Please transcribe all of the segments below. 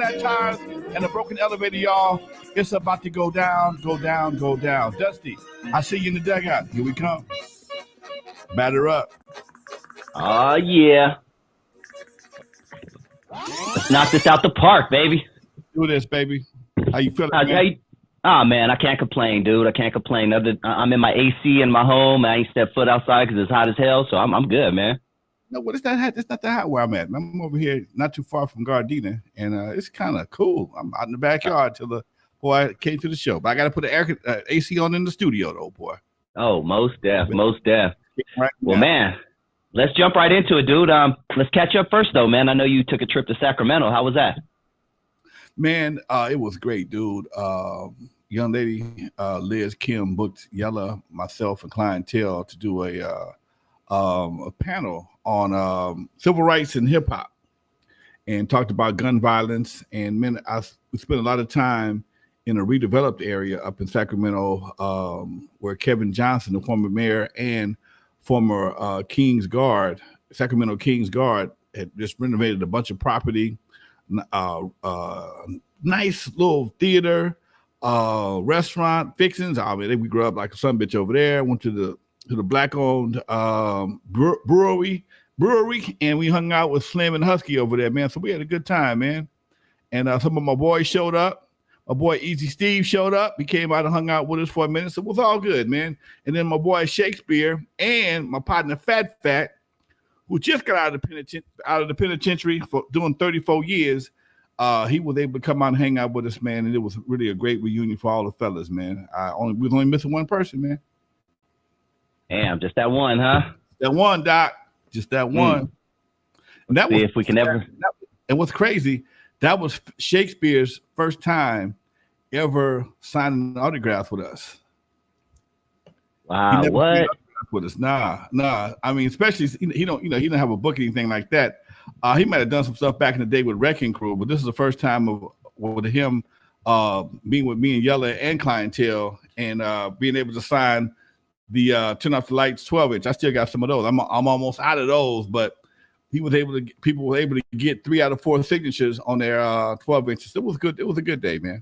flat tires and a broken elevator, y'all. It's about to go down, go down, go down. Dusty, I see you in the dugout. Here we come. Batter up. Oh, yeah. Let's knock this out the park, baby. Do this, baby. How you feeling, man? Man, I can't complain, dude. I can't complain. I'm in my AC in my home. I ain't step foot outside because it's hot as hell, so I'm good, man. No, what is that hot? It's not that hot where I'm at. I'm over here not too far from Gardena, and it's kind of cool. I'm out in the backyard till the boy came to the show. But I got to put the AC on in the studio, though, boy. Oh, most def. Right well, man, let's jump right into it, dude. Let's catch up first, though, man. I know you took a trip to Sacramento. How was that? Man, it was great, dude. Young lady, Liz Kim, booked Yella, myself, and clientele to do a panel on civil rights and hip hop, and talked about gun violence. And we spent a lot of time in a redeveloped area up in Sacramento, where Kevin Johnson, the former mayor and former Sacramento Kings Guard, had just renovated a bunch of property. Nice little theater, restaurant, fixings. I mean, we grew up like a son bitch over there. Went to the black-owned brewery, and we hung out with Slim and Husky over there, man. So we had a good time, man. And some of my boys showed up. My boy Easy Steve showed up. He came out and hung out with us for a minute. So it was all good, man. And then my boy Shakespeare and my partner Fat Fat, who just got out of the penitentiary for doing 34 years, he was able to come out and hang out with us, man. And it was really a great reunion for all the fellas, man. We was only missing one person, man. Damn, just that one, huh? That one, Doc. Just that one. And that see if we can ever. And what's crazy, that was Shakespeare's first time ever signing autographs with us. Wow, what? With us, nah. I mean, especially he don't have a book or anything like that. He might have done some stuff back in the day with Wrecking Crew, but this is the first time with him being with me and Yella and clientele, and being able to sign the Turn Off the Lights 12-inch. I still got some of those. I'm almost out of those, but people were able to get 3 out of 4 signatures on their 12 inches. It was good. It was a good day, man.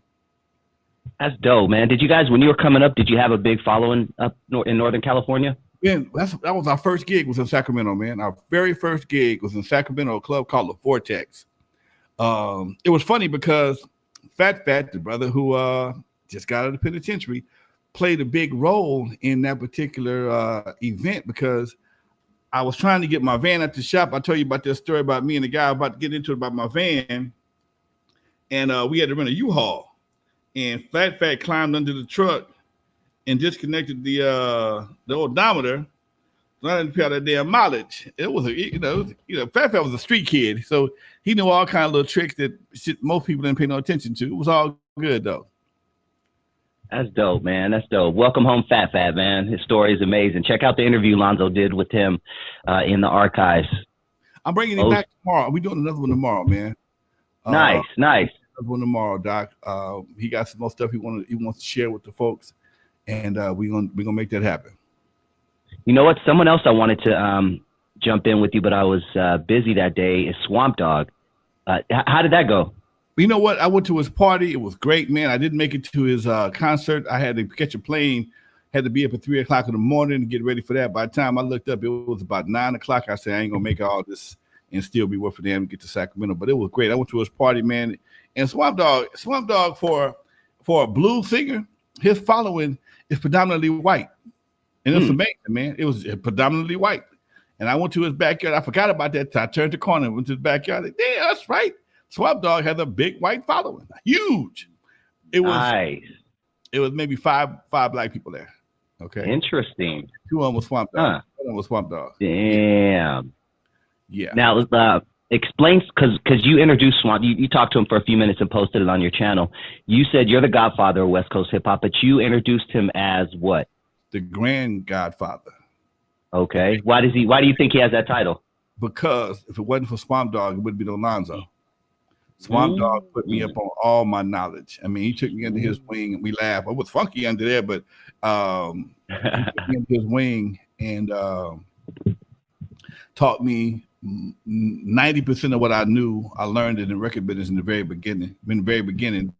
That's dope, man. Did you guys, when you were coming up, did you have a big following up in Northern California? Yeah, that was our first gig, was in Sacramento, man. Our very first gig was in Sacramento, a club called the Vortex. It was funny because Fat, the brother who just got out of the penitentiary, played a big role in that particular event, because I was trying to get my van at the shop. I told you about that story about me and the guy about to get into it about my van, and we had to rent a U-Haul. And Fat climbed under the truck and disconnected the odometer, so I didn't pay all that damn mileage. It was Fat was a street kid, so he knew all kind of little tricks that most people didn't pay no attention to. It was all good though. That's dope, man. That's dope. Welcome home, Fat, man. His story is amazing. Check out the interview Lonzo did with him in the archives. I'm bringing him back tomorrow. We're doing another one tomorrow, man. Nice. Another one tomorrow, Doc. He got some more stuff he wants to share with the folks, and we're gonna make that happen. You know what? Someone else I wanted to jump in with you, but I was busy that day, is Swamp Dogg. How did that go? You know what? I went to his party. It was great, man. I didn't make it to his concert. I had to catch a plane, had to be up at 3 o'clock in the morning to get ready for that. By the time I looked up, it was about 9 o'clock. I said, I ain't going to make all this and still be worth for them to get to Sacramento. But it was great. I went to his party, man. And Swamp Dogg for a blues singer, his following is predominantly white. And it's amazing, man. It was predominantly white. And I went to his backyard. I forgot about that. I turned the corner and went to his backyard. Like, damn, that's right. Swamp Dogg has a big white following, huge. It was nice. It was maybe five black people there. Okay, interesting. 2 of them was Swamp Dogg. 1 of them was Swamp Dogg. Damn. Yeah. Now, explain, because you introduced Swamp. You talked to him for a few minutes and posted it on your channel. You said you're the godfather of West Coast hip hop, but you introduced him as what? The grand godfather. Okay. Why do you think he has that title? Because if it wasn't for Swamp Dogg, it would be no Lonzo. Swamp Dogg put me up on all my knowledge. I mean, he took me under his wing, and we laughed. I was funky under there, but he took me under his wing and taught me 90% of what I knew, I learned it in record business in the very beginning. And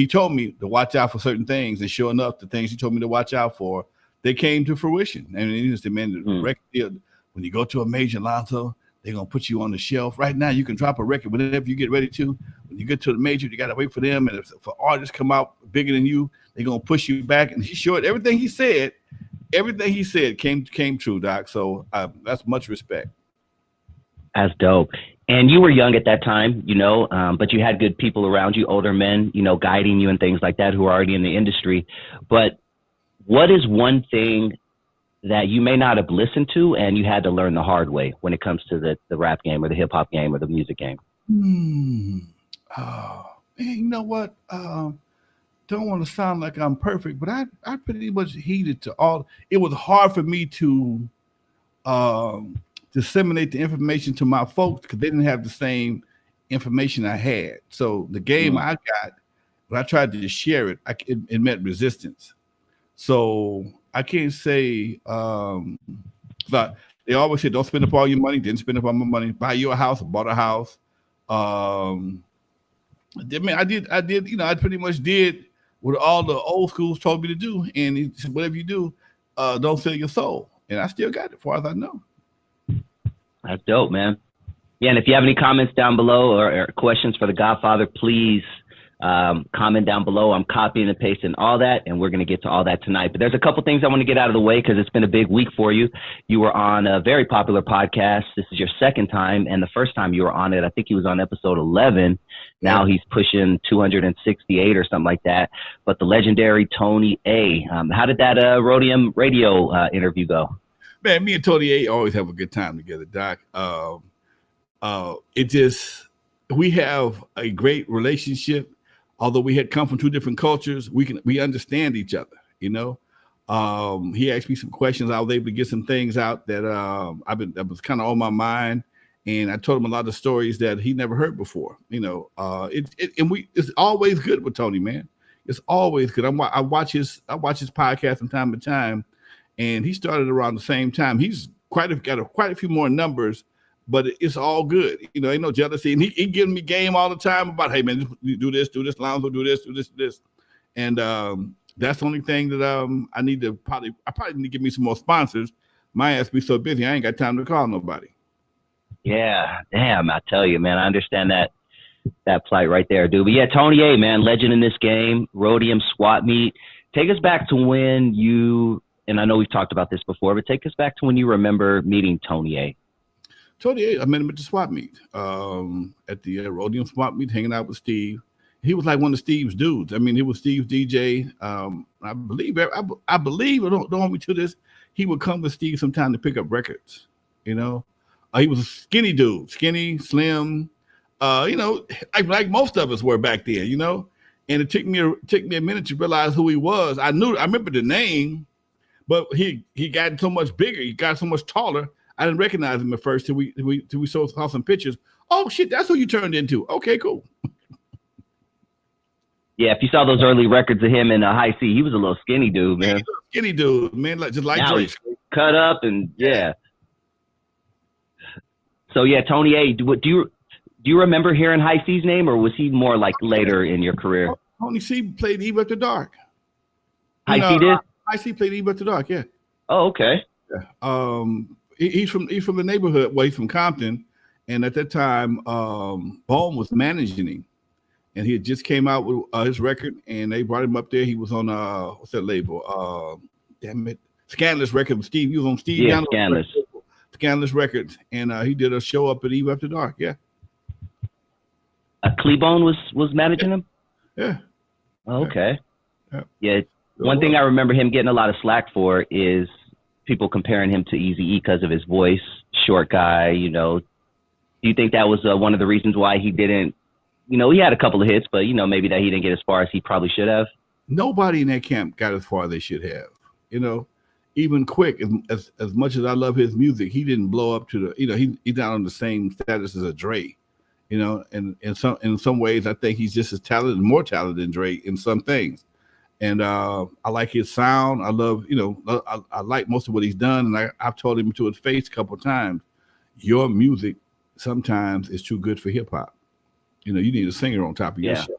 he told me to watch out for certain things. And sure enough, the things he told me to watch out for, they came to fruition. And he just demanded the record deal. When you go to a major, Lonzo, they're going to put you on the shelf. Right now, you can drop a record whenever you get ready to. When you get to the major, you got to wait for them. And if artists come out bigger than you, they're going to push you back. And he showed everything he said came true, Doc. So that's much respect. That's dope. And you were young at that time, but you had good people around you, older men, guiding you and things like that who are already in the industry. But what is one thing that you may not have listened to and you had to learn the hard way when it comes to the rap game or the hip hop game or the music game? Oh, man, you know what? Don't want to sound like I'm perfect, but I pretty much heeded to all. It was hard for me to disseminate the information to my folks because they didn't have the same information I had. So the game I got, when I tried to share it, it met resistance. So I can't say, but they always said, don't spend up all your money. Didn't spend up all my money. Buy you a house. Bought a house. I pretty much did what all the old schools told me to do. And he said, whatever you do, don't sell your soul. And I still got it, as far as I know. That's dope, man. Yeah, and if you have any comments down below or questions for the Godfather, please comment down below. I'm copying and pasting all that, and we're going to get to all that tonight. But there's a couple things I want to get out of the way because it's been a big week for you. You were on a very popular podcast. This is your second time, and the first time you were on it, I think he was on episode 11. Now he's pushing 268 or something like that. But the legendary Tony A. How did that Rhodium Radio interview go? Man, me and Tony A always have a good time together, Doc. We have a great relationship. Although we had come from two different cultures, we understand each other. He asked me some questions. I was able to get some things out that that was kind of on my mind, and I told him a lot of stories that he never heard before. It's always good with Tony, man. It's always good. I watch his podcast from time to time. And he started around the same time. He's got quite a few more numbers, but it's all good. Ain't no jealousy. And he giving me game all the time about, hey man, do this, Lonzo, do this. And that's the only thing that I need to probably need to give me some more sponsors. My ass be so busy, I ain't got time to call nobody. Yeah, damn, I tell you, man, I understand that plight right there, dude. But yeah, Tony A, man, legend in this game, Rhodium Swap Meet. Take us back to when you. And I know we've talked about this before, but take us back to when you remember meeting Tony A. Tony A, I met him at the swap meet, at the Rhodium swap meet, hanging out with Steve. He was like one of Steve's dudes. I mean, he was Steve's DJ. I believe, don't hold me to this, he would come with Steve sometime to pick up records. He was a skinny dude, skinny, slim, like most of us were back then, And it took me a minute to realize who he was. I remember the name. But he got so much bigger. He got so much taller. I didn't recognize him at first till we saw some pictures. Oh shit, that's who you turned into. Okay, cool. Yeah, if you saw those early records of him in High C, he was a little skinny dude, man. Skinny dude, man, just like now Drake. Cut up and yeah. So yeah, Tony A. Do you remember hearing High C's name, or was he more like later in your career? Tony C played Eve After Dark. High C did. I see played Eve After Dark, yeah. Oh, okay. Yeah. He's from the neighborhood. Well, he's from Compton, and at that time, Bone was managing him, and he had just came out with his record, and they brought him up there. He was on what's that label? Scandalous record with Steve. He was on Steve. Yeah, Scandalous Records, and he did a show up at Eve After Dark. Yeah. Cleabone was managing him. Yeah. Oh, okay. Yeah. One thing I remember him getting a lot of slack for is people comparing him to Eazy-E because of his voice, short guy, Do you think that was one of the reasons why he didn't, he had a couple of hits, but, maybe that he didn't get as far as he probably should have? Nobody in that camp got as far as they should have. Even Quick, as much as I love his music, he didn't blow up to the, he's not on the same status as a Dre, and in some ways, I think he's just as talented, more talented than Dre in some things. And I like his sound. I love, I like most of what he's done. And I've told him to his face a couple of times, your music sometimes it's too good for hip hop. You know, you need a singer on top of your shit.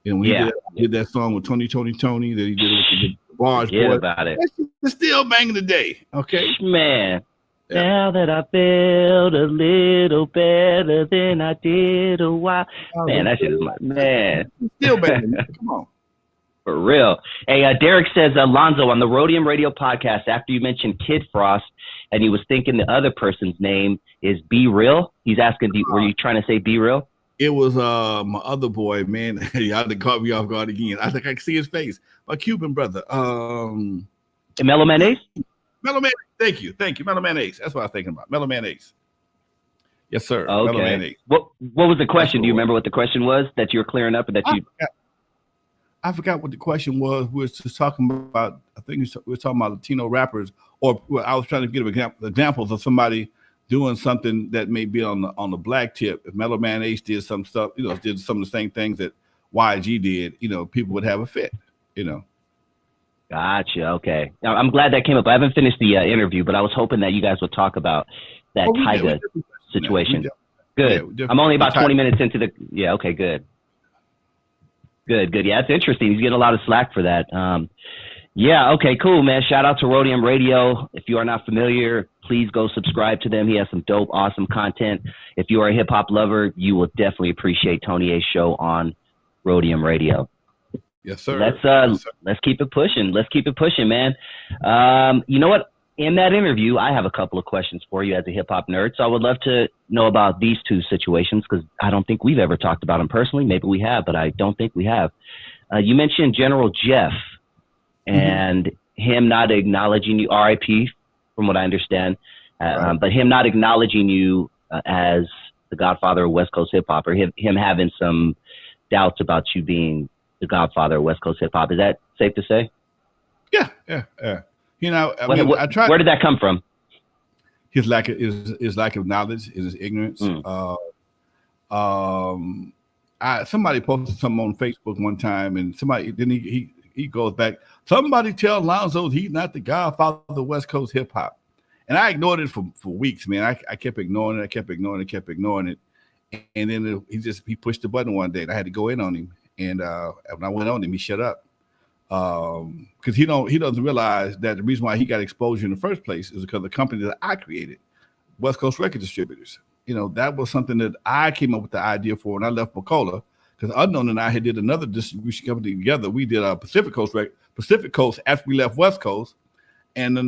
And when he did that song with Tony, that he did it with the Bars Boy. About it. It's still banging today. Okay, man. Yeah. Now that I felt a little better than I did a while. Man, that shit is my man. Still banging. Come on. For real. Hey, Derek says, Lonzo, on the Rhodium Radio podcast, after you mentioned Kid Frost, and he was thinking the other person's name is Be Real. He's asking, were you trying to say Be Real? It was my other boy, man. Y'all done caught me off guard again. I think I can see his face. My Cuban brother. Mellow Man Ace? Mellow Man. Thank you. Mellow Man Ace. That's what I was thinking about. Mellow Man Ace. Yes, sir. Okay. Mellow Man Ace. What was the question? Do you remember what the question was that you were clearing up, or that you? I forgot what the question was. We were just talking about. I think we were talking about Latino rappers, or I was trying to give examples of somebody doing something that may be on the black tip. If Mellow Man Ace did some stuff, did some of the same things that YG did, people would have a fit, Gotcha. Okay. Now, I'm glad that came up. I haven't finished the interview, but I was hoping that you guys would talk about that Tyga situation. Good. I'm only about 20 minutes into the. Yeah. Okay. Good. Yeah, it's interesting. He's getting a lot of slack for that. Yeah. Okay. Cool, man. Shout out to Rhodium Radio. If you are not familiar, please go subscribe to them. He has some dope, awesome content. If you are a hip hop lover, you will definitely appreciate Tony A's show on Rhodium Radio. Yes, sir. Let's keep it pushing. Man. You know what? In that interview, I have a couple of questions for you as a hip hop nerd. So I would love to know about these two situations, because I don't think we've ever talked about them personally. Maybe we have, but I don't think we have. You mentioned General Jeff and him not acknowledging you, RIP, from what I understand, right. But him not acknowledging you as the godfather of West Coast hip hop, or him having some doubts about you being the godfather of West Coast hip hop. Is that safe to say? Yeah. I tried. Where did that come from? His lack of knowledge, his ignorance. Somebody posted something on Facebook one time, and he goes back. Somebody tell Lonzo he's not the godfather of West Coast hip hop, and I ignored it for weeks, man. I kept ignoring it, and then he pushed the button one day, and I had to go in on him. And when I went on him, he shut up. Because he doesn't realize that the reason why he got exposure in the first place is because the company that I created, West Coast Record Distributors. That was something that I came up with the idea for when I left Macola, because Unknown and I had did another distribution company together. We did a Pacific Coast after we left West Coast. And then,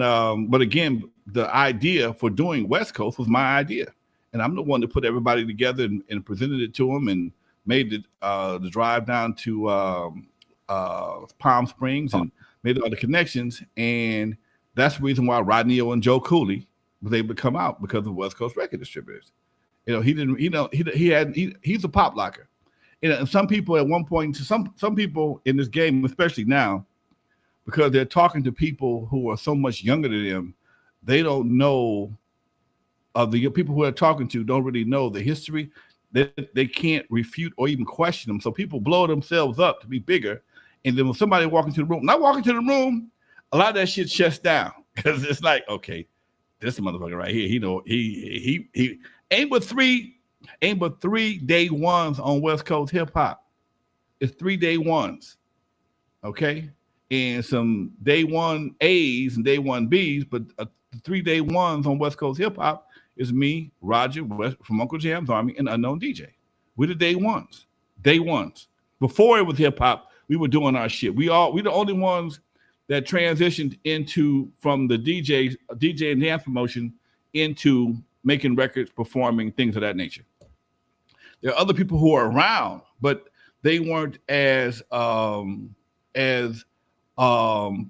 but again, the idea for doing West Coast was my idea. And I'm the one that put everybody together and presented it to them and made the drive down to Palm Springs and made all the connections. And that's the reason why Rodney O and Joe Cooley was able to come out, because of West Coast Record Distributors. He's a pop locker. And some people at one point, some people in this game, especially now, because they're talking to people who are so much younger than them, they don't know, the people who they're talking to don't really know the history. They can't refute or even question them. So people blow themselves up to be bigger. And then when somebody walking to the room, a lot of that shit shuts down, because it's like, okay, this motherfucker right here, he ain't but three day ones on West Coast hip hop. It's 3 day ones, okay, and some day one A's and day one B's, but 3 day ones on West Coast hip hop is me, Roger from Uncle Jam's Army, and Unknown DJ. We're the day ones. Before it was hip hop, we were doing our shit. We the only ones that transitioned from the DJ and dance promotion into making records, performing, things of that nature. There are other people who are around, but they weren't as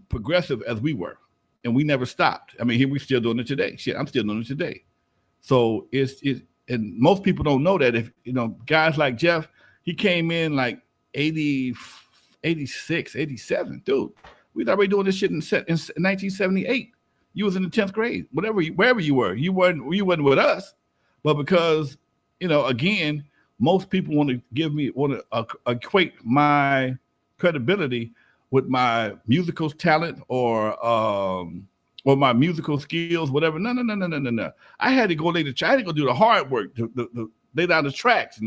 progressive as we were, and we never stopped. I mean, here we still doing it today. Shit, I'm still doing it today. So and most people don't know that. If guys like Jeff, he came in like 80, 86, 87, dude. We'd already doing this shit in 1978. You was in the 10th grade, wherever you were. You weren't with us, but because again, most people want to equate my credibility with my musical talent or or my musical skills, whatever. No. I had to go lay the track. I had to go do the hard work, to lay down the tracks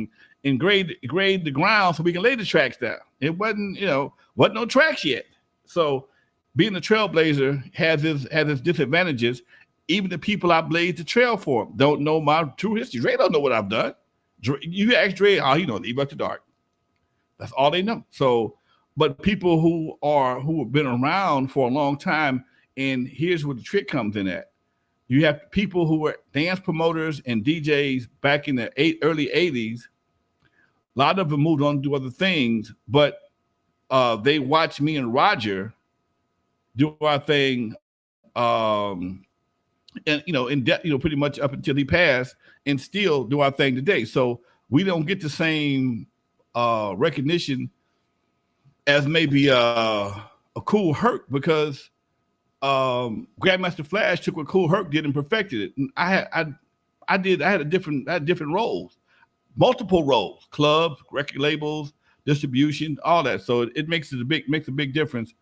and grade the ground so we can lay the tracks down. It wasn't no tracks yet. So being a trailblazer has its disadvantages. Even the people I blazed the trail for don't know my true history. Dre don't know what I've done. You ask Dre, he don't leave after dark. That's all they know. So, but people who have been around for a long time, and here's where the trick comes in at. You have people who were dance promoters and DJs back in the early 80s. A lot of them moved on to do other things, but they watched me and Roger do our thing, and pretty much up until he passed, and still do our thing today. So we don't get the same recognition as maybe a Cool Herc, because Grandmaster Flash took what Cool Herc did and perfected it. And I had different roles, multiple roles, clubs, record labels, distribution, all that. So it makes a big difference.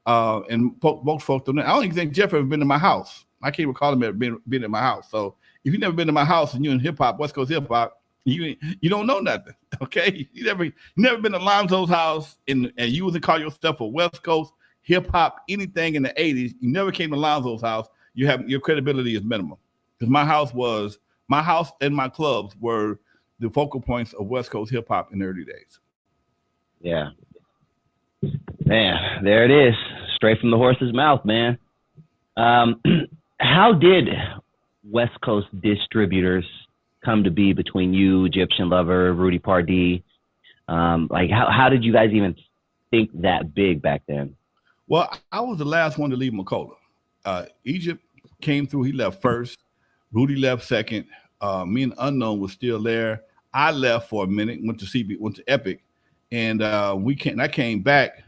And most folks don't know. I don't even think Jeff ever been to my house. I can't recall him ever been in my house. So if you've never been to my house and you're in hip hop, West Coast hip hop, you don't know nothing. Okay, you never been to Lonzo's house and you wasn't call yourself a West Coast hip hop anything in the 80s. You never came to Lonzo's house. Your credibility is minimal, because my house and my clubs were the focal points of West Coast hip hop in the early days. Yeah. Man, there it is. Straight from the horse's mouth, man. How did West Coast distributors come to be between you, Egyptian Lover, Rudy Pardee? How did you guys even think that big back then? Well, I was the last one to leave Macola. Egypt came through. He left first. Rudy left second. Me and Unknown was still there. I left for a minute, went to Epic, and I came back.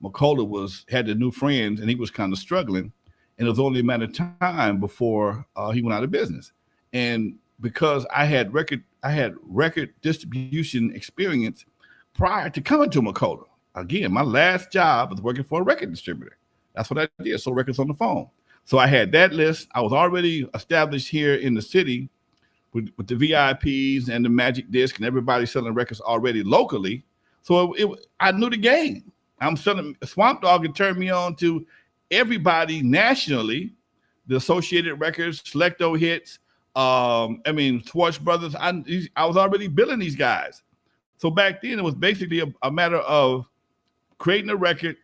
Macola had the new friends, and he was kind of struggling, and it was only a matter of time before he went out of business. And because I had record distribution experience prior to coming to Macola. Again, my last job was working for a record distributor. That's what I did. Sold records on the phone. So I had that list. I was already established here in the city with the VIPs and the Magic Disc and everybody selling records already locally. So I knew the game. I'm selling Swamp Dogg and turned me on to everybody nationally, the Associated Records, Selecto Hits, Schwartz Brothers. I was already billing these guys. So back then it was basically a matter of creating a record,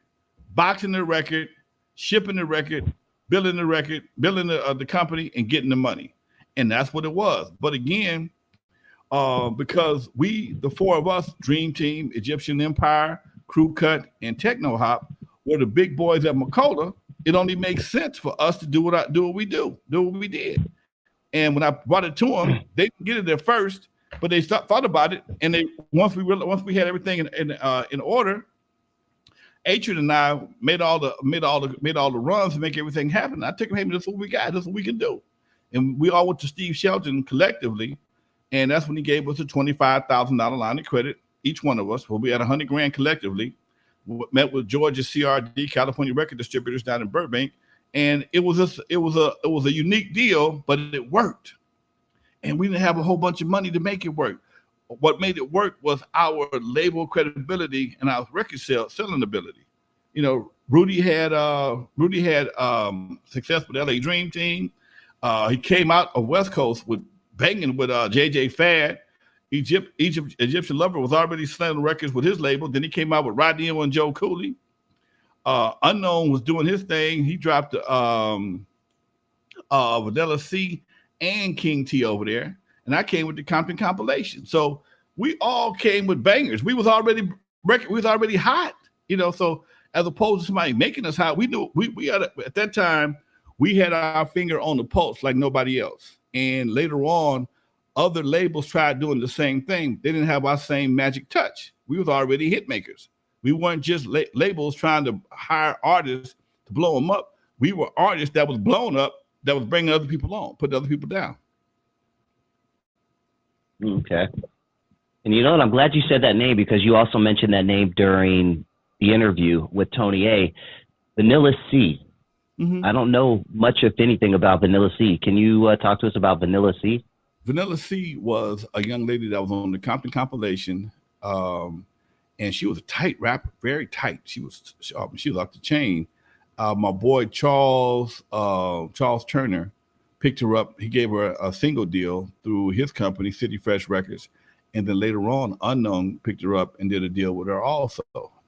boxing the record, shipping the record, billing the company, and getting the money. And that's what it was. But again, because the four of us, Dream Team, Egyptian Empire, Crew Cut, and Techno Hop, were the big boys at Macola, it only makes sense for us to do what we did. And when I brought it to them, they didn't get it there first, but they thought about it. And once we had everything in order, Atrid and I made all the runs to make everything happen. I took them, hey, this is what we got. This is what we can do. And we all went to Steve Shelton collectively, and that's when he gave us a $25,000 line of credit, each one of us. Well, we had $100,000 collectively. Met with Georgia CRD, California Record Distributors down in Burbank, and it was a unique deal, but it worked. And we didn't have a whole bunch of money to make it work. What made it work was our label credibility and our record selling ability. Rudy had success with LA Dream Team. He came out of West Coast with banging with JJ Fad. Egyptian Lover was already selling records with his label. Then he came out with Rodney and Joe Cooley. Unknown was doing his thing. He dropped Vanilla C and King T over there. And I came with the Compton compilation. So we all came with bangers. We was already hot, so as opposed to somebody making us hot, we knew we had at that time, we had our finger on the pulse like nobody else. And later on, other labels tried doing the same thing. They didn't have our same magic touch. We was already hit makers. We weren't just labels trying to hire artists to blow them up. We were artists that was blown up, that was bringing other people on, putting other people down. Okay. And you know what? I'm glad you said that name, because you also mentioned that name during the interview with Tony A. Vanilla C. I don't know much, if anything, about Vanilla C. Can you talk to us about Vanilla C? Vanilla C was a young lady that was on the Compton compilation, and she was a tight rapper, very tight. She was off the chain. My boy Charles Turner picked her up. He gave her a single deal through his company, City Fresh Records, and then later on, Unknown picked her up and did a deal with her also.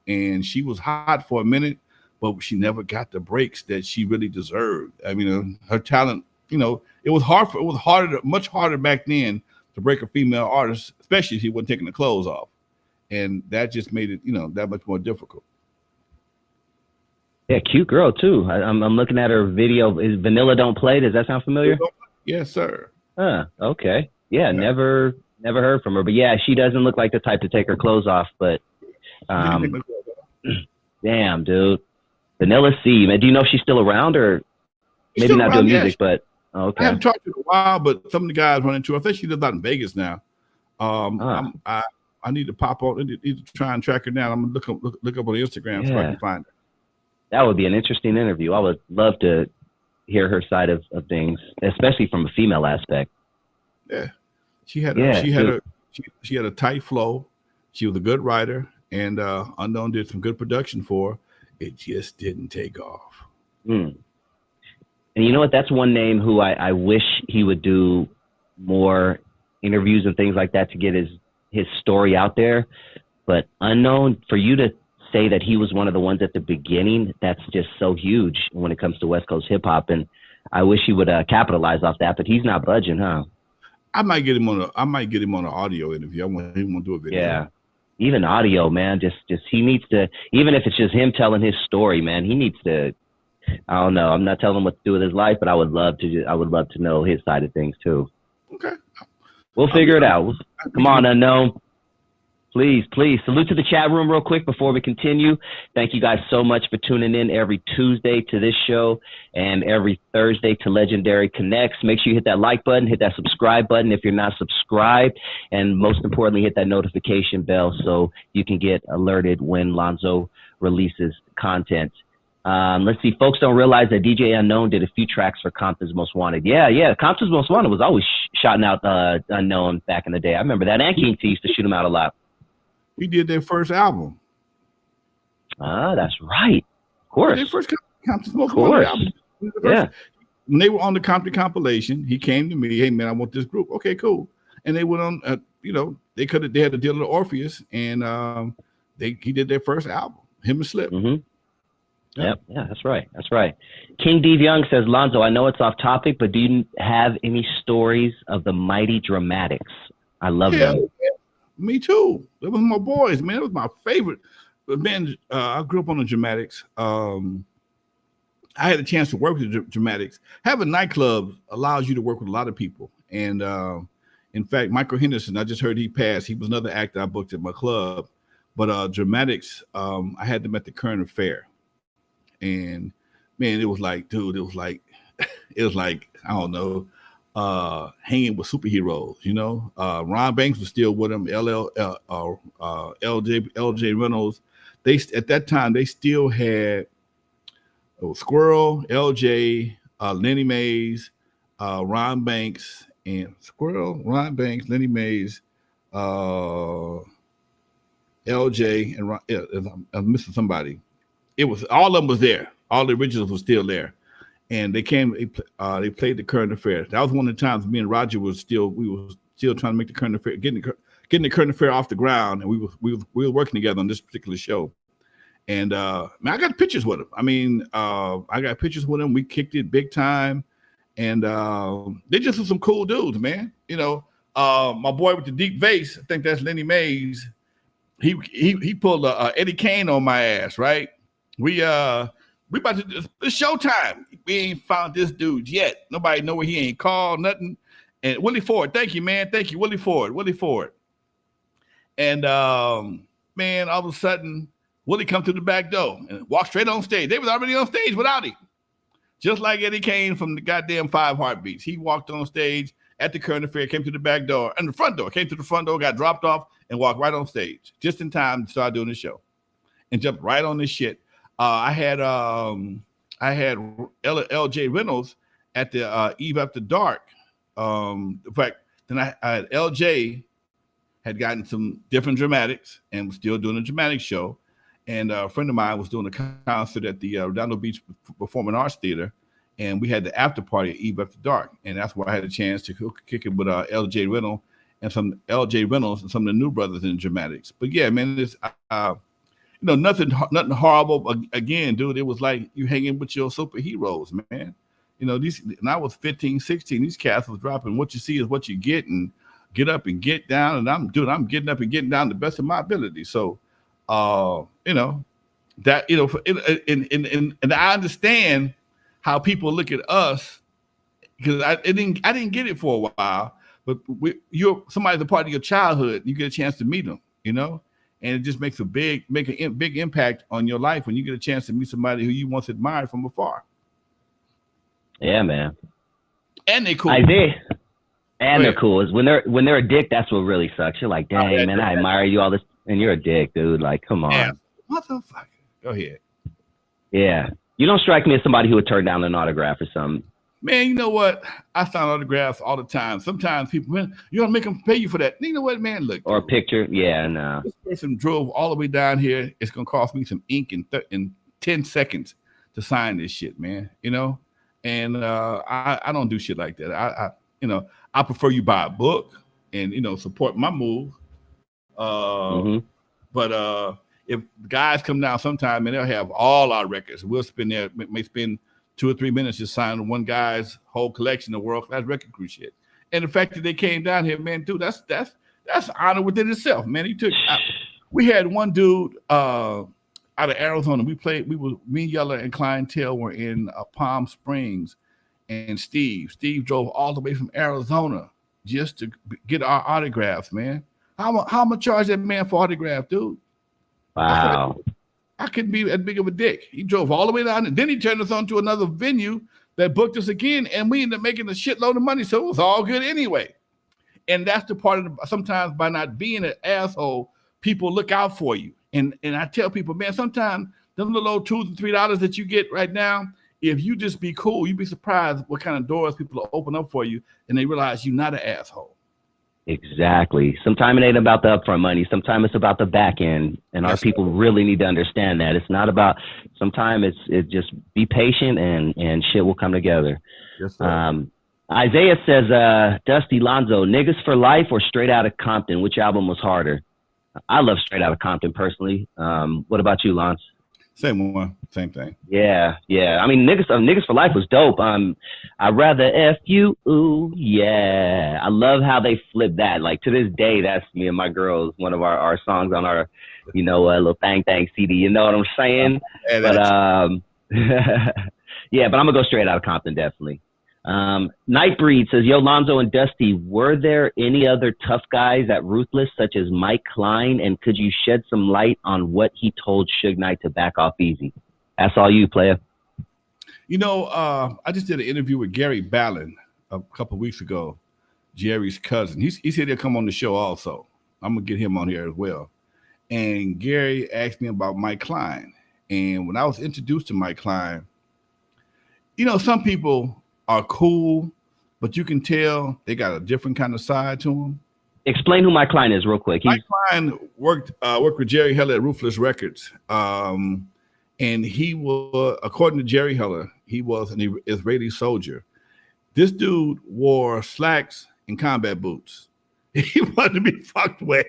And she was hot for a minute, but she never got the breaks that she really deserved. I mean, her talent, it was much harder back then to break a female artist, especially if she wasn't taking the clothes off. And that just made it, that much more difficult. Yeah, cute girl too. I'm looking at her video. Is Vanilla Don't Play? Does that sound familiar? Yes, sir. Okay. Yeah, never heard from her. But yeah, she doesn't look like the type to take her clothes off. But damn, dude. Vanilla C, man. Do you know if she's still around or maybe not doing music? But okay. I haven't talked to her in a while, but some of the guys run into her. I think she lives out in Vegas now. I need to pop on. I need to try and track her down. I'm gonna look up on Instagram so I can find her. That would be an interesting interview. I would love to hear her side of things, especially from a female aspect. Yeah, she had a tight flow. She was a good writer, and Unknown did some good production for her. It just didn't take off. And you know what? That's one name who I wish he would do more interviews and things like that to get his story out there. But Unknown, for you to say that he was one of the ones at the beginning, that's just so huge when it comes to West Coast hip hop. And I wish he would capitalize off that, but he's not budging, huh? I might get him on an audio interview. I want him to do a video. Yeah. Even audio, man, just he needs to, even if it's just him telling his story, man, he needs to, I don't know. I'm not telling him what to do with his life, but I would love to know his side of things too. Okay. We'll figure it out. Come on, Unknown. Please. Salute to the chat room real quick before we continue. Thank you guys so much for tuning in every Tuesday to this show and every Thursday to Legendary Connects. Make sure you hit that like button, hit that subscribe button if you're not subscribed, and most importantly, hit that notification bell so you can get alerted when Lonzo releases content. Let's see. Folks don't realize that DJ Unknown did a few tracks for Compton's Most Wanted. Yeah. Compton's Most Wanted was always shouting out Unknown back in the day. I remember that. And King T used to shoot him out a lot. We did their first album. That's right. Of course. Their first Compton's Most Wanted album. Yeah. When they were on the Compton compilation, he came to me, hey man, I want this group. Okay, cool. And they went on, they had a deal with Orpheus, and he did their first album, him and Slip. Yep. Yeah, that's right. King Dave Young says, Lonzo, I know it's off topic, but do you have any stories of the Mighty Dramatics? I love them. Yeah. Me too. That was my boys, man. It was my favorite. But man, I grew up on the Dramatics. I had a chance to work with the Dramatics. Having nightclubs allows you to work with a lot of people. And in fact, Michael Henderson, I just heard he passed. He was another actor I booked at my club. But Dramatics, I had them at the Current Affair. And man, it was like, I don't know, hanging with superheroes, Ron Banks was still with him, LJ Reynolds. At that time, they still had Squirrel, LJ, Lenny Mays, Ron Banks, and Squirrel, Ron Banks, Lenny Mays, LJ, and I'm missing somebody. It was all of them was there. All the originals were still there, and they came. They played the Current Affair. That was one of the times me and Roger we were still trying to make the Current Affair, getting the Current Affair off the ground, and we were working together on this particular show. And man, I got pictures with him. I mean, I got pictures with him. We kicked it big time, and they just were some cool dudes, man. My boy with the deep bass, I think that's Lenny Mays. He pulled a Eddie Kane on my ass, right? We about to, it's showtime. We ain't found this dude yet. Nobody know where he ain't called, nothing. And Willie Ford, thank you, man. Thank you, Willie Ford. And man, all of a sudden, Willie come to the back door and walk straight on stage. They was already on stage without him. Just like Eddie Kane from the goddamn 5 Heartbeats. He walked on stage at the Current Affair, came to the back door, and the front door, got dropped off, and walked right on stage, just in time to start doing the show. And jumped right on this shit. I had I had L.J. Reynolds at the Eve After Dark. In fact, then I had L.J. had gotten some different dramatics and was still doing a dramatic show. And a friend of mine was doing a concert at the Redondo Beach Performing Arts Theater. And we had the after party at Eve After Dark. And that's where I had a chance to kick it with L.J. Reynolds and some of the new brothers in dramatics. But yeah, man, it's nothing horrible. Again, dude, it was like you hanging with your superheroes, man. And I was 15, 16. These cats was dropping. What you see is what you get, and get up and get down. And I'm getting up and getting down to the best of my ability. So, and I understand how people look at us, because I didn't get it for a while. But you're somebody's a part of your childhood. You get a chance to meet them, and it just makes a big impact on your life when you get a chance to meet somebody who you once admired from afar. Yeah, man. And they cool. Isaiah. And they're cool. When they're a dick, that's what really sucks. You're like, dang, man, I admire you all this, and you're a dick, dude. Like, come on. Yeah. Motherfucker. Go ahead. Yeah. You don't strike me as somebody who would turn down an autograph or something. Man, you know what? I sign autographs all the time. Sometimes people, man, you don't make them pay you for that. You know what, man? Look. Or a picture. Yeah, no. This person drove all the way down here. It's going to cost me some ink in 10 seconds to sign this shit, man. And I don't do shit like that. I prefer you buy a book and, support my move. But if guys come down sometime and they'll have all our records, we'll may spend 2 or 3 minutes just signing one guy's whole collection of world-class record crew shit. And the fact that they came down here, man, dude, that's honor within itself, man. We had one dude out of Arizona. Me, Yella, and Clientele were in Palm Springs, and Steve drove all the way from Arizona just to get our autographs, man. How much charge that man for autograph, dude? Wow. I couldn't be that big of a dick. He drove all the way down, and then he turned us on to another venue that booked us again, and we ended up making a shitload of money, so it was all good anyway. And that's the part of sometimes by not being an asshole, people look out for you. And I tell people, man, sometimes them little old $2 to $3 that you get right now, if you just be cool, you'd be surprised what kind of doors people will open up for you, and they realize you're not an asshole. Exactly. Sometimes it ain't about the upfront money. Sometimes it's about the back end, and our people really need to understand that. It's not about. Sometimes it's just be patient, and shit will come together. Yes, sir. Isaiah says, Dusty, Lonzo, Niggas for Life or Straight Outta Compton? Which album was harder? I love Straight Outta Compton personally. What about you, Lance? Same one, same thing. Yeah. I mean, Niggas for Life was dope. I'd rather F you, ooh, yeah. I love how they flipped that. Like, to this day, that's me and my girls, one of our songs on our, little Thang CD. You know what I'm saying? But yeah, but I'm gonna go Straight Outta Compton, definitely. Nightbreed says, yo, Lonzo and Dusty, were there any other tough guys at Ruthless, such as Mike Klein, and could you shed some light on what he told Suge Knight to back off easy? That's all you, player. I just did an interview with Gary Ballin a couple of weeks ago, Jerry's cousin. He said he'll come on the show also. I'm going to get him on here as well. And Gary asked me about Mike Klein. And when I was introduced to Mike Klein, some people are cool, but you can tell they got a different kind of side to them. Explain who Mike Klein is real quick. Mike Klein worked with Jerry Heller at Ruthless Records. And he was, according to Jerry Heller, he was an Israeli soldier. This dude wore slacks and combat boots. He wanted to be fucked with.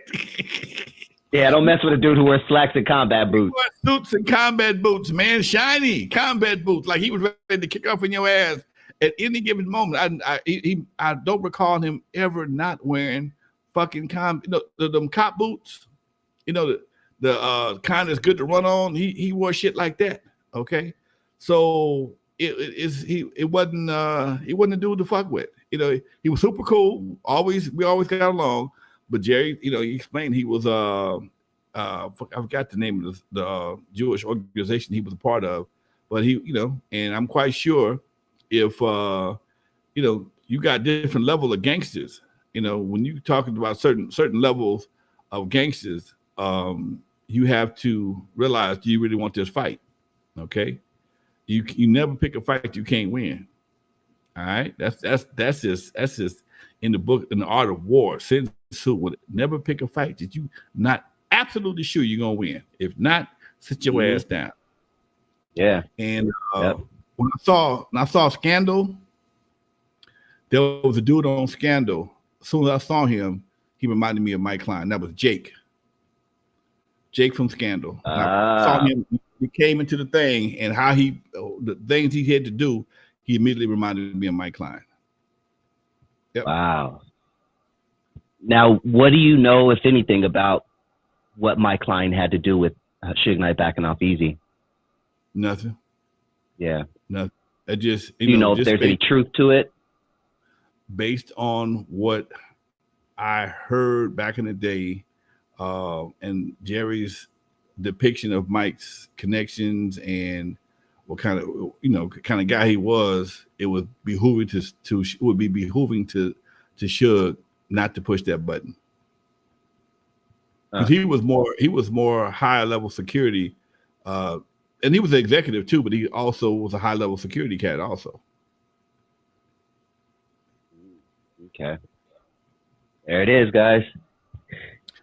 Yeah, don't mess with a dude who wears slacks and combat boots. He wore suits and combat boots, man. Shiny combat boots. Like he was ready to kick off in your ass at any given moment. I don't recall him ever not wearing fucking them cop boots. The kind that's good to run on. He wore shit like that. Okay, so it wasn't a dude to fuck with. He was super cool. We always got along. But Jerry, he explained he was I forgot the name of the Jewish organization he was a part of, but and I'm quite sure if you got different level of gangsters, when you talking about certain levels of gangsters, you have to realize, do you really want this fight? Okay. You never pick a fight you can't win. All right, that's just in the book in the art of war. Sun Tzu would never pick a fight that you not absolutely sure you're gonna win. If not, sit your ass down. Yeah. And Yep. when I saw Scandal, there was a dude on Scandal. As soon as I saw him, he reminded me of Mike Klein. That was Jake. Jake from Scandal. And I saw him. He came into the thing, and how the things he had to do, he immediately reminded me of Mike Klein. Yep. Wow. Now, what do you know, if anything, about what Mike Klein had to do with Suge Knight backing off Easy? Nothing. Yeah. Nothing. I just Do you know if there's any truth to it? Based on what I heard back in the day, and Jerry's depiction of Mike's connections and what kind of guy he was, it would be behooving to Suge not to push that button. Because he was more higher level security, and he was an executive too, but he also was a high level security cat also. Okay. There it is, guys.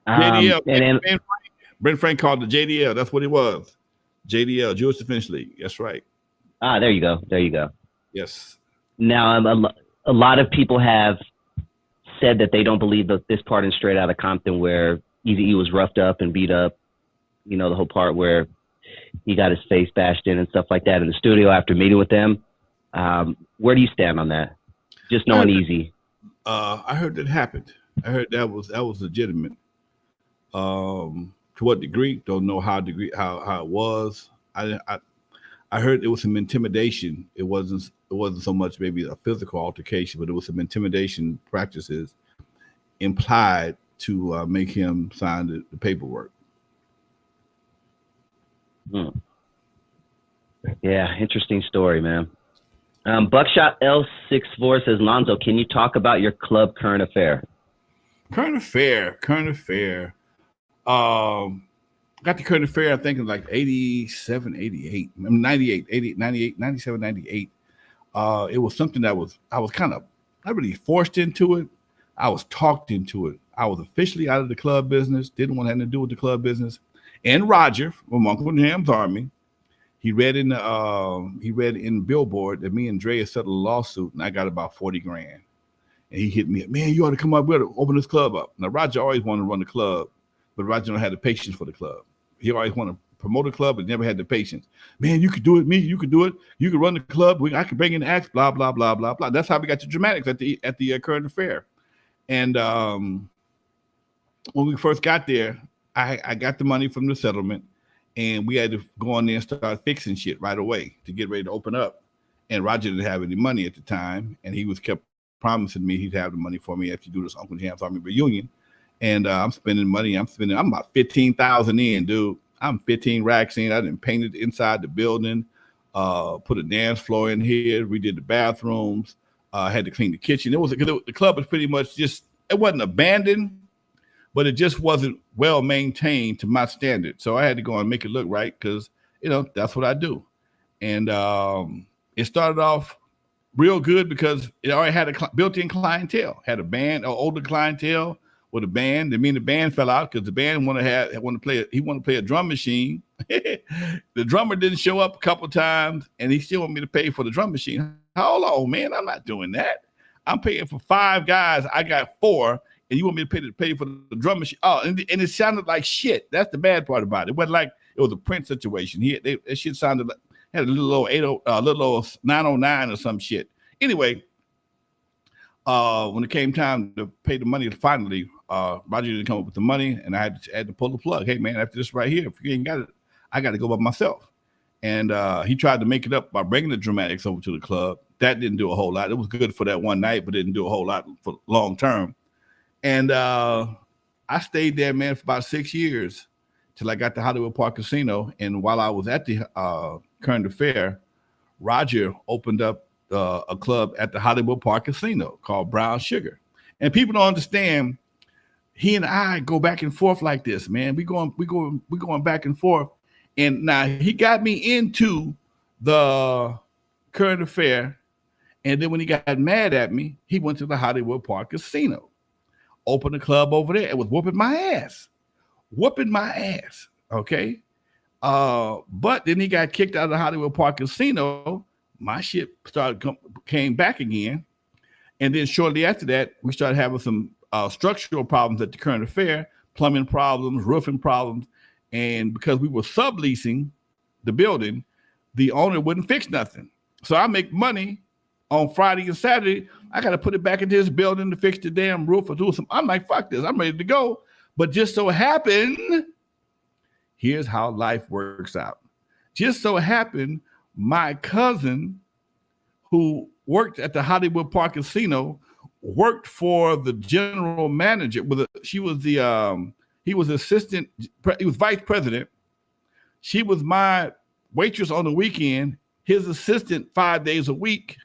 JDL. And then, Brent Frank called the JDL. That's what it was. JDL, Jewish Defense League. That's right. there you go. There you go. Yes. Now, a lot of people have said that they don't believe this part in Straight Outta Compton where Eazy-E was roughed up and beat up. You know, the whole part where he got his face bashed in and stuff like that in the studio after meeting with them. Where do you stand on that? Just knowing Eazy. I heard that happened. I heard that was legitimate. To what degree? Don't know how it was. I heard it was some intimidation. It wasn't so much maybe a physical altercation, but it was some intimidation practices implied to make him sign the paperwork. Yeah, interesting story, man. Buckshot L64 says, Lonzo, can you talk about your club current affair? Current affair. Got the current affair, I think, in like 87, 88, 98, 88, 98, 97, 98. It was something that I was kind of not really forced into it. I was talked into it. I was officially out of the club business, didn't want anything to do with the club business. And Roger from Uncle Jam's Army, he read in Billboard that me and Dre had settled a lawsuit, and I got about 40 grand. And he hit me, man, you ought to come up with it, open this club up. Now, Roger always wanted to run the club, but Roger don't have the patience for the club. He always wanted to promote a club, but never had the patience. Man, you could do it. You could do it. You could run the club. I could bring in the acts, blah, blah, blah, blah, blah. That's how we got to dramatics at the current affair. And when we first got there, I got the money from the settlement, and we had to go on there and start fixing shit right away to get ready to open up. And Roger didn't have any money at the time, and he was kept promising me he'd have the money for me after you do this Uncle Jam's Army reunion. And I'm spending money. I'm about 15,000 in, dude. I'm 15 racks in. I didn't paint it inside the building, put a dance floor in here. We did the bathrooms. Had to clean the kitchen. The club was pretty much just, it wasn't abandoned, but it just wasn't well maintained to my standard. So I had to go and make it look right because, that's what I do. And it started off real good because it already had a built-in clientele, had a band, an older clientele with a band. I mean, the band fell out because the band wanted to play a drum machine. The drummer didn't show up a couple of times, and he still wanted me to pay for the drum machine. Hold on, man, I'm not doing that. I'm paying for 5 guys. I got 4, and you want me to pay for the drum machine? Oh, and it sounded like shit. That's the bad part about it. It wasn't like it was a Prince situation. That shit sounded like had a little old 909 or some shit. Anyway, when it came time to pay the money, finally, Roger didn't come up with the money, and I had to pull the plug. Hey, man, after this right here, if you ain't got it, I got to go by myself. And he tried to make it up by bringing the dramatics over to the club. That didn't do a whole lot. It was good for that one night, but didn't do a whole lot for long term. And I stayed there, man, for about 6 years till I got to Hollywood Park Casino. And while I was at the current affair, Roger opened up a club at the Hollywood Park Casino called Brown Sugar. And people don't understand. He and I go back and forth like this, man. We going back and forth. And now he got me into the current affair. And then when he got mad at me, he went to the Hollywood Park Casino, opened a club over there, and was whooping my ass. Okay. But then he got kicked out of the Hollywood Park Casino. My shit came back again. And then shortly after that, we started having some structural problems at the current affair, plumbing problems, roofing problems. And because we were subleasing the building, the owner wouldn't fix nothing. So I make money on Friday and Saturday. I got to put it back into his building to fix the damn roof or do some. I'm like, fuck this. I'm ready to go. But just so happened, here's how life works out. Just so happened, my cousin, who worked at the Hollywood Park Casino, worked for the general manager. He was assistant. He was vice president. She was my waitress on the weekend, his assistant 5 days a week.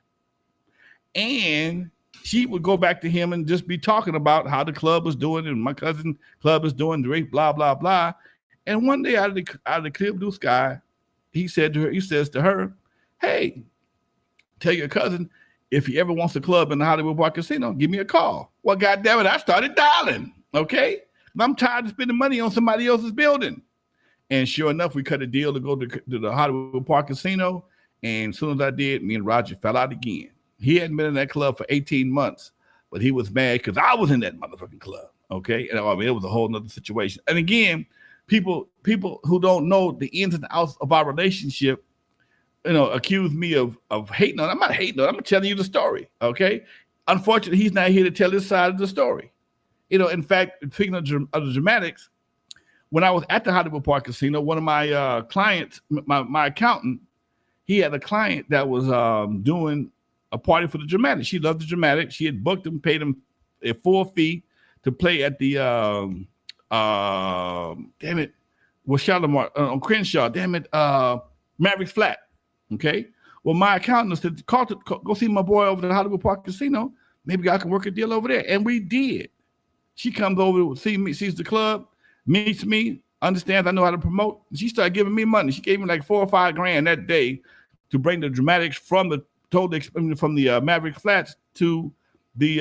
And she would go back to him and just be talking about how the club was doing and my cousin club is doing, blah, blah, blah. And one day out of the clear blue sky, he says to her, hey, tell your cousin, if he ever wants a club in the Hollywood Park Casino, give me a call. Well, goddamn it, I started dialing, okay? I'm tired of spending money on somebody else's building. And sure enough, we cut a deal to go to the Hollywood Park Casino. And as soon as I did, me and Roger fell out again. He hadn't been in that club for 18 months, but he was mad because I was in that motherfucking club, okay? And I mean, it was a whole nother situation. And again, people who don't know the ins and outs of our relationship, accuse me of hating on. I'm not hating on. I'm telling you the story, okay? Unfortunately, he's not here to tell his side of the story. In fact, speaking of the dramatics, when I was at the Hollywood Park Casino, one of my clients, my accountant, he had a client that was doing a party for the dramatics. She loved the dramatics. She had booked him, paid him a full fee to play at the Shalimar on Crenshaw. Mavericks Flat. Okay. Well, my accountant said, go see my boy over at the Hollywood Park Casino. Maybe I can work a deal over there. And we did. She comes over to see me, sees the club, meets me, understands I know how to promote. She started giving me money. She gave me like $4 or $5 grand that day to bring the dramatics from the Maverick Flats to the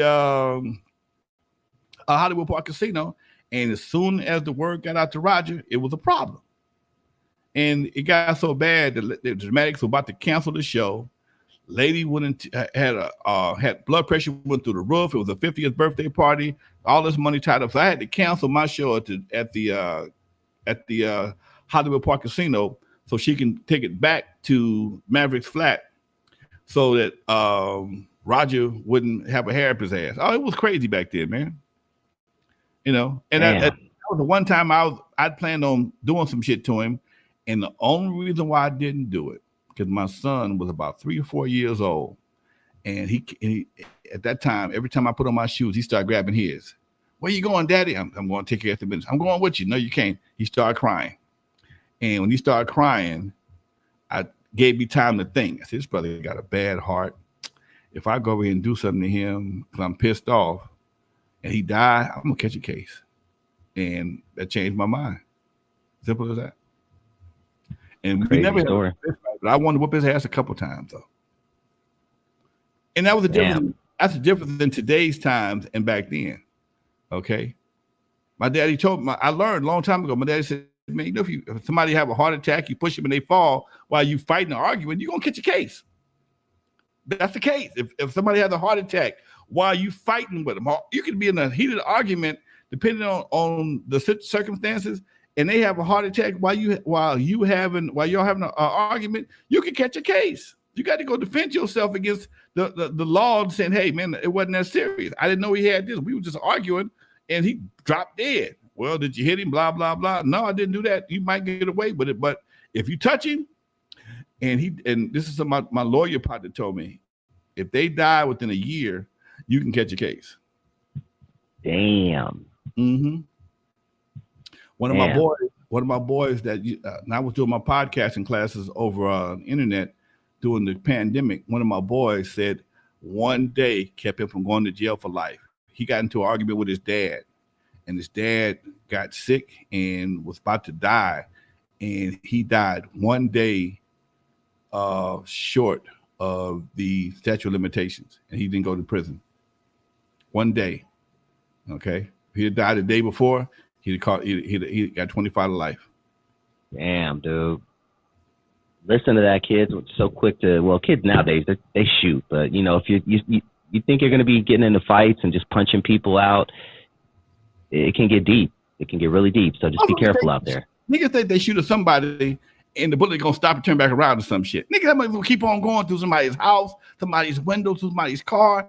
Hollywood Park Casino. And as soon as the word got out to Roger, it was a problem. And it got so bad that the dramatics were about to cancel the show. Lady had blood pressure, went through the roof. It was a 50th birthday party. All this money tied up, so I had to cancel my show at the Hollywood Park Casino so she can take it back to Mavericks Flat, so that Roger wouldn't have a hair up his ass. Oh, it was crazy back then, man. And that was the one time I'd planned on doing some shit to him, and the only reason why I didn't do it, because my son was about 3 or 4 years old, and he at that time, every time I put on my shoes, he started grabbing his. Where you going, Daddy? I'm going to take you after business. I'm going with you. No, you can't. He started crying, and when he started crying, I gave me time to think. I said, this brother got a bad heart. If I go over here and do something to him because I'm pissed off, and he died, I'm gonna catch a case, and that changed my mind. Simple as that. And we never had a fist fight, but I wanted to whip his ass a couple times though. And that was the difference. That's the difference in today's times and back then. Okay. My daddy told me, I learned a long time ago. My daddy said, man, if somebody have a heart attack, you push them and they fall while you fighting or arguing, you're gonna catch a case. That's the case. If somebody has a heart attack while you fighting with them, you could be in a heated argument depending on the circumstances, and they have a heart attack while you're having an argument, you can catch a case. You got to go defend yourself against the law saying, hey, man, it wasn't that serious. I didn't know he had this. We were just arguing, and he dropped dead. Well, did you hit him? Blah, blah, blah. No, I didn't do that. You might get away with it. But if you touch him, and this is what my lawyer partner told me, if they die within a year, you can catch a case. Damn. Mm-hmm. One of my boys that I was doing my podcasting classes over on the internet during the pandemic. One of my boys said one day kept him from going to jail for life. He got into an argument with his dad, and his dad got sick and was about to die, and he died one day short of the statute of limitations, and he didn't go to prison. 1 day. Okay, if he had died the day before, he got 25 to life. Damn, dude. Listen to that, kids. So quick to, well, kids nowadays, they shoot. But, you know, if you think you're going to be getting into fights and just punching people out, it can get deep. It can get really deep. So just be careful out there. Niggas think they shoot at somebody and the bullet going to stop and turn back around or some shit. Niggas will keep on going through somebody's house, somebody's window, somebody's car,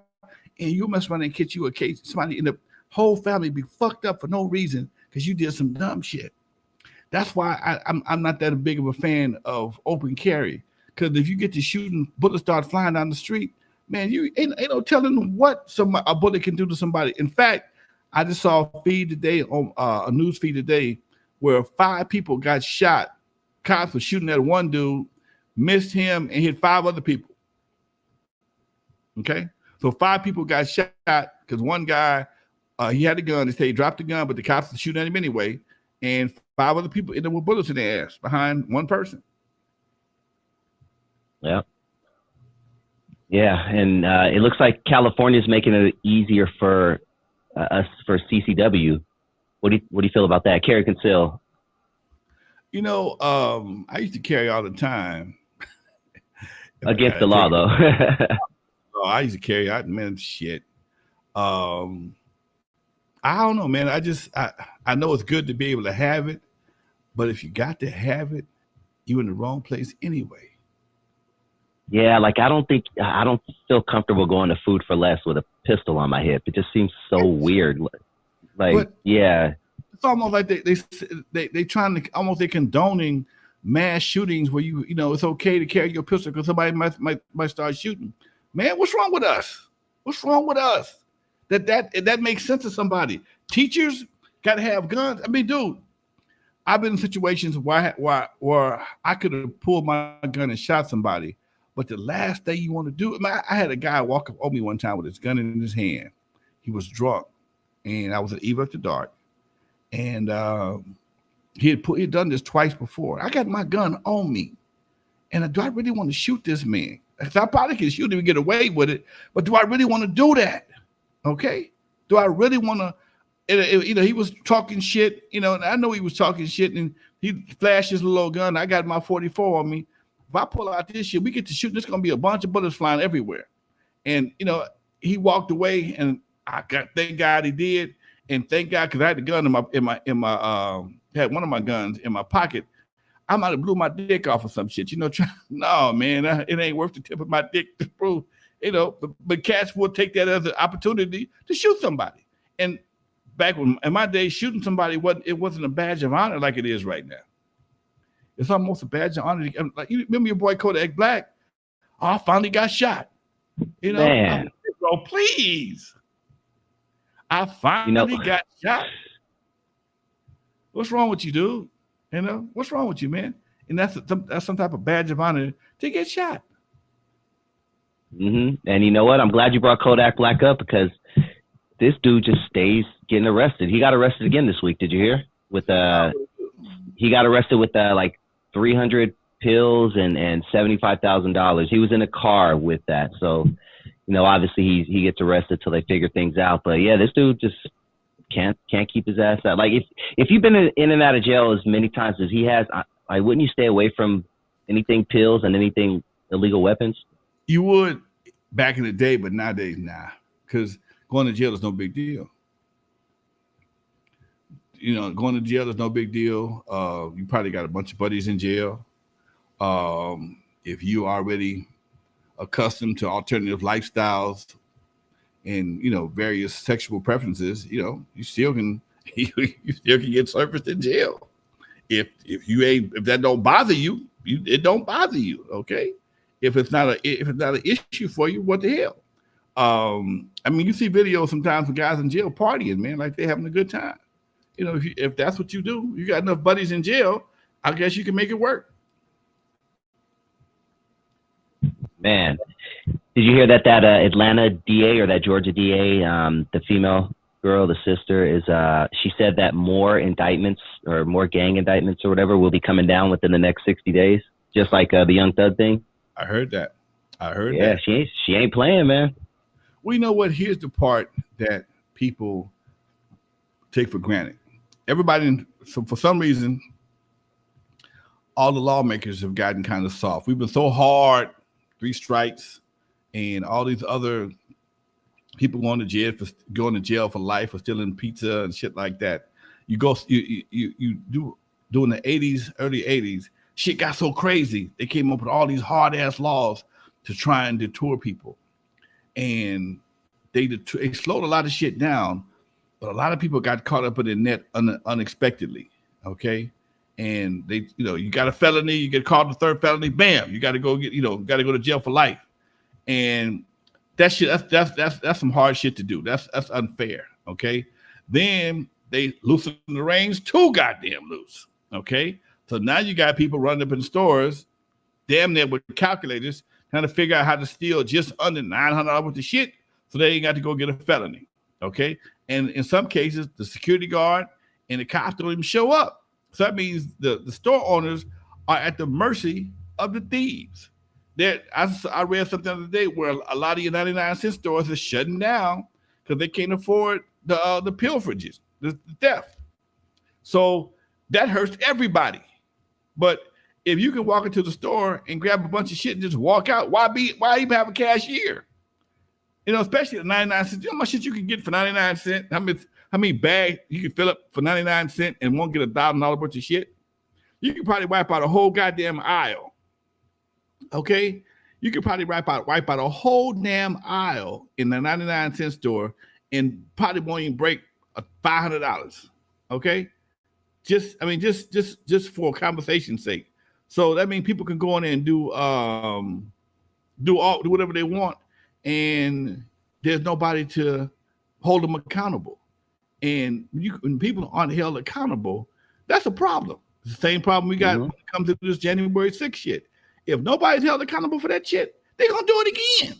and you mess around and catch you a case. Somebody in the whole family be fucked up for no reason because you did some dumb shit. That's why I'm not that big of a fan of open carry. Because if you get to shooting, bullets start flying down the street, man, you ain't no telling what a bullet can do to somebody. In fact, I just saw a feed today on a news feed today where 5 people got shot. Cops were shooting at one dude, missed him, and hit 5 other people. Okay, so 5 people got shot because one guy he had a gun. They say he dropped the gun, but the cops were shooting at him anyway. And 5 other people ended up with bullets in their ass behind one person. Yeah. Yeah, and it looks like California's making it easier for us for CCW. What do you feel about that? Carry conceal. You know, I used to carry all the time. Against the law, though. I used to carry out, man, shit. I don't know, man. I know it's good to be able to have it, but if you got to have it, you're in the wrong place anyway. Yeah, like I don't feel comfortable going to Food for Less with a pistol on my hip. It just seems so weird. Like, yeah. It's almost like they trying to almost they condoning mass shootings where you know it's okay to carry your pistol because somebody might start shooting. Man, what's wrong with us? What's wrong with us? That makes sense to somebody. Teachers got to have guns. I mean, dude, I've been in situations where I could have pulled my gun and shot somebody, but the last thing you want to do, I had a guy walk up on me one time with his gun in his hand. He was drunk, and I was at Eve After Dark, and he had done this twice before. I got my gun on me, and do I really want to shoot this man? I probably can shoot him and get away with it, but do I really want to do that? Okay, do I really want to? You know, he was talking shit. You know, and I know he was talking shit, and he flashed his little gun. I got my 44 on me. If I pull out this shit, we get to shoot. There's gonna be a bunch of bullets flying everywhere. And you know, he walked away, and thank God he did, and thank God because I had the gun had one of my guns in my pocket. I might have blew my dick off or some shit. You know, no man, it ain't worth the tip of my dick to prove. You know, but cats will take that as an opportunity to shoot somebody. And back when in my day, shooting somebody wasn't a badge of honor like it is right now. It's almost a badge of honor. Like you remember your boy Kodak Black? Oh, I finally got shot. You know, man. Bro, please. I finally got shot. What's wrong with you, dude? You know, what's wrong with you, man? And that's some type of badge of honor to get shot. Mm-hmm. And you know what? I'm glad you brought Kodak Black up because this dude just stays getting arrested. He got arrested again this week. Did you hear? He got arrested with like 300 pills and $75,000. He was in a car with that. So, you know, obviously he gets arrested till they figure things out. But yeah, this dude just can't keep his ass out. Like if you've been in and out of jail as many times as he has, wouldn't you stay away from anything pills and anything illegal weapons? You would back in the day, but nowadays, nah. Because going to jail is no big deal. You know, going to jail is no big deal. You probably got a bunch of buddies in jail. If you already accustomed to alternative lifestyles and, you know, various sexual preferences, you know, you still can get surfaced in jail. If that don't bother you, it don't bother you. Okay. If it's not an issue for you, what the hell? I mean, you see videos sometimes of guys in jail partying, man, like they're having a good time. You know, if that's what you do, you got enough buddies in jail, I guess you can make it work. Man, did you hear that Atlanta DA or that Georgia DA, the female girl, the sister, is she said that more indictments or more gang indictments or whatever will be coming down within the next 60 days, just like the Young Thug thing? I heard that. I heard Yeah, that. she ain't playing, man. Well, you know what? Here's the part that people take for granted. Everybody, so for some reason, all the lawmakers have gotten kind of soft. We've been so hard, 3 strikes, and all these other people going to jail for life for stealing pizza and shit like that. You do during the 80s, early 80s, shit got so crazy. They came up with all these hard ass laws to try and deter people, and they slowed a lot of shit down. But a lot of people got caught up in the net unexpectedly. Okay. And they, you got a felony, you get caught the third felony, bam, you got to go got to go to jail for life. And that shit, that's some hard shit to do. That's unfair. Okay. Then they loosen the reins too goddamn loose. Okay. So now you got people running up in stores, damn near with calculators, trying to figure out how to steal just under $900 worth of shit, so they ain't got to go get a felony. Okay. And in some cases, the security guard and the cops don't even show up. So that means the store owners are at the mercy of the thieves. I read something the other day where a lot of your 99-cent stores are shutting down because they can't afford the pilferages, the theft. So that hurts everybody. But if you can walk into the store and grab a bunch of shit and just walk out, why even have a cashier? Especially at 99 cents. You know how much shit you can get for 99 cents? How many bags you can fill up for 99 cents and won't get $1,000 worth of shit? You can probably wipe out a whole goddamn aisle. Okay? You could probably wipe out a whole damn aisle in the 99-cent store and probably won't even break $500. Okay? Just for conversation's sake. So that means people can go in there and do whatever they want, and there's nobody to hold them accountable. And when people aren't held accountable, that's a problem. It's the same problem we got when it comes to this January 6th shit. If nobody's held accountable for that shit, they're going to do it again.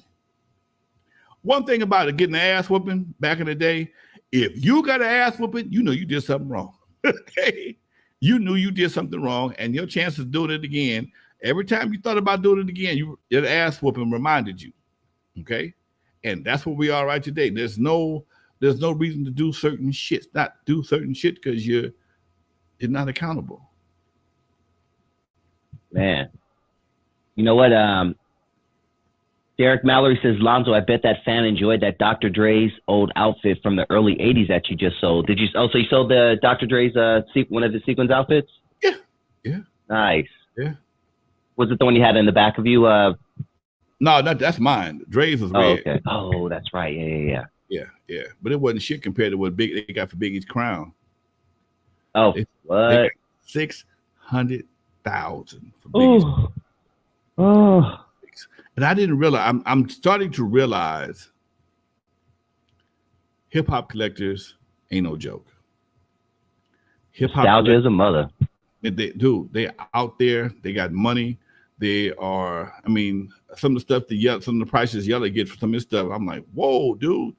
One thing about it, getting an ass whooping back in the day, if you got an ass whooping, you know you did something wrong. Okay? You knew you did something wrong, and your chance of doing it again, every time you thought about doing it again, your ass whooping reminded you. Okay? And that's what we are right today. There's no reason to do certain shit, not do certain shit because you're not accountable. Man. You know what? Derek Mallory says, Lonzo, I bet that fan enjoyed that Dr. Dre's old outfit from the early 80s that you just sold. Did you? Oh, so you sold the Dr. Dre's one of the sequins outfits? Yeah. Nice. Yeah. Was it the one you had in the back of you? No, that's mine. Dre's was red. Oh, okay. Oh, that's right. Yeah. But it wasn't shit compared to what they got for Biggie's crown. Oh, what? 600,000 for Biggie's. Oh. And I didn't realize. I'm starting to realize hip hop collectors ain't no joke. Hip hop nostalgia is a mother. They out there. They got money. They are. I mean, some of the stuff some of the prices Yella get for some of this stuff. I'm like, whoa, dude.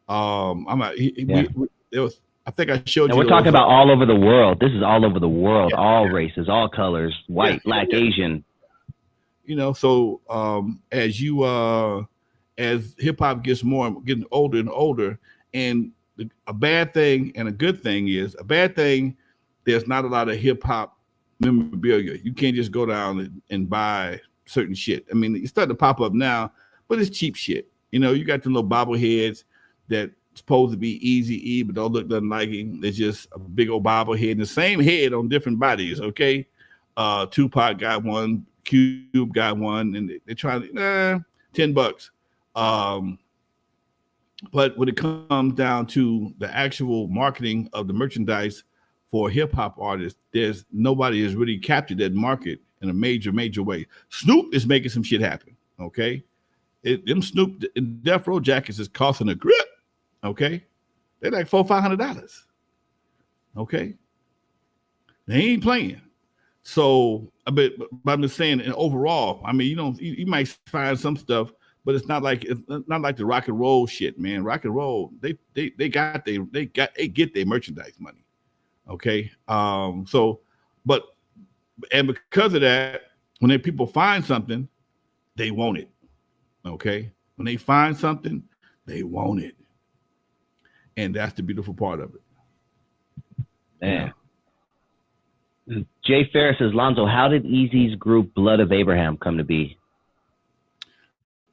I'm like, I think I showed you. And we're talking about all over the world. This is all over the world. All races, all colors, white, black, Asian. So as hip hop getting older and older, and a bad thing and a good thing is, a bad thing, there's not a lot of hip hop memorabilia. You can't just go down and buy certain shit. I mean, it's starting to pop up now, but it's cheap shit. You got the little bobbleheads that supposed to be Eazy-E, but don't look nothing like him. It's just a big old bobblehead and the same head on different bodies. Okay, Tupac got one. Cube got one, and they're trying to $10. But when it comes down to the actual marketing of the merchandise for hip hop artists, there's nobody has really captured that market in a major way. Snoop is making some shit happen. Okay, them Snoop and Death Row jackets is costing a grip. Okay, they're like $400-500. Okay, they ain't playing. So, but I'm just saying, and overall, I mean, you might find some stuff, but it's not like the rock and roll shit, man. Rock and roll, they get their merchandise money, okay. And because of that, when people find something, they want it. Okay, when they find something, they want it, and that's the beautiful part of it. Man. Yeah. Jay Ferris says, Lonzo, how did Easy's group Blood of Abraham come to be?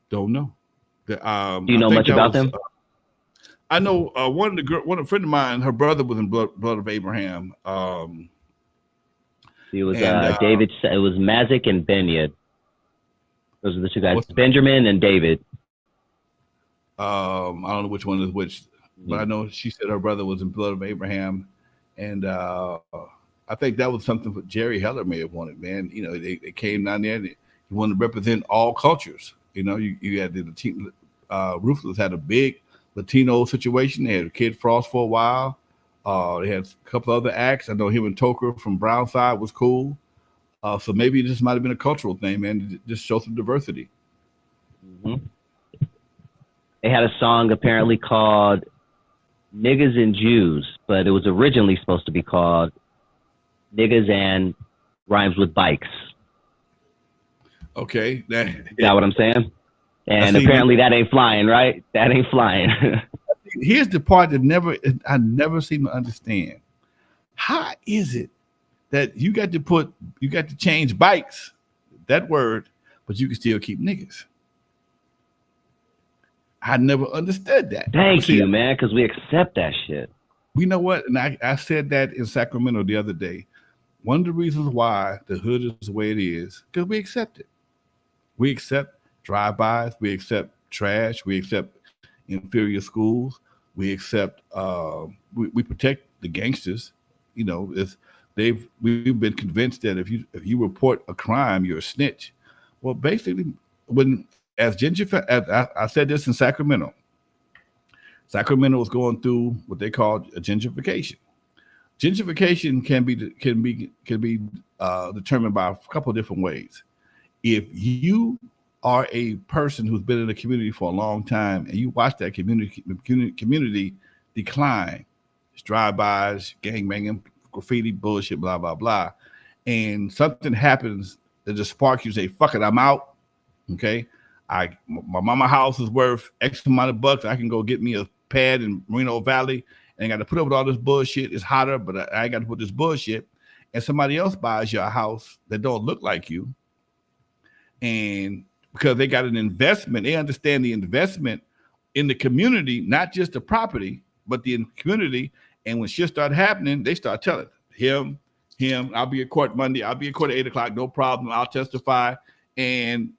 Don't know. Do you know much about them? I know a friend of mine, her brother was in Blood of Abraham. It was David. It was Mazik and Benyad. Those are the two guys. Benjamin and David. I don't know which one is which, but I know she said her brother was in Blood of Abraham, and I think that was something that Jerry Heller may have wanted. Man, you know, they came down there. And he wanted to represent all cultures. You know, you had the Latino. Ruthless had a big Latino situation. They had Kid Frost for a while. They had a couple other acts. I know him and Toker from Brownside was cool. So maybe this might have been a cultural thing, man. Just show some diversity. Mm-hmm. They had a song apparently called Niggas and Jews, but it was originally supposed to be called Niggas and Rhymes with Bikes. Okay. Is that what I'm saying? And apparently that ain't flying, right? That ain't flying. Here's the part that I never seem to understand. How is it that you got to change bikes, that word, but you can still keep niggas? I never understood that. Thank you, man, because we accept that shit. You know what? And I said that in Sacramento the other day. One of the reasons why the hood is the way it is, because we accept it. We accept drive-bys. We accept trash. We accept inferior schools. We accept. We protect the gangsters. You know, we've been convinced that if you report a crime, you're a snitch. Well, basically, as I said this in Sacramento. Sacramento was going through what they call a gentrification. Gentrification can be determined by a couple of different ways. If you are a person who's been in a community for a long time and you watch that community decline, it's drive-bys, gangbanging, graffiti, bullshit, blah, blah, blah, and something happens that just sparks you, say, fuck it, I'm out, okay? My mama house is worth X amount of bucks. I can go get me a pad in Moreno Valley and got to put up with all this bullshit. It's hotter, but I ain't got to put this bullshit. And somebody else buys your house that don't look like you. And because they got an investment, they understand the investment in the community, not just the property, but the community. And when shit start happening, they start telling him, I'll be at court Monday. I'll be at court at 8:00. No problem. I'll testify. And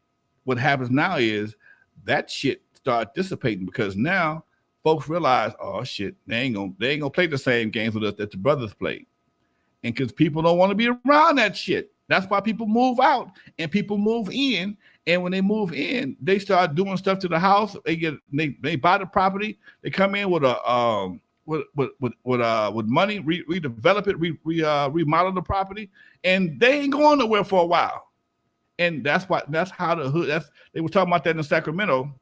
what happens now is that shit start dissipating because now folks realize, oh shit, they ain't gonna play the same games with us that the brothers played. And because people don't want to be around that shit. That's why people move out and people move in. And when they move in, they start doing stuff to the house. They buy the property. They come in with money, redevelop it, remodel the property, and they ain't going nowhere for a while. And that's how the hood. They were talking about that in Sacramento.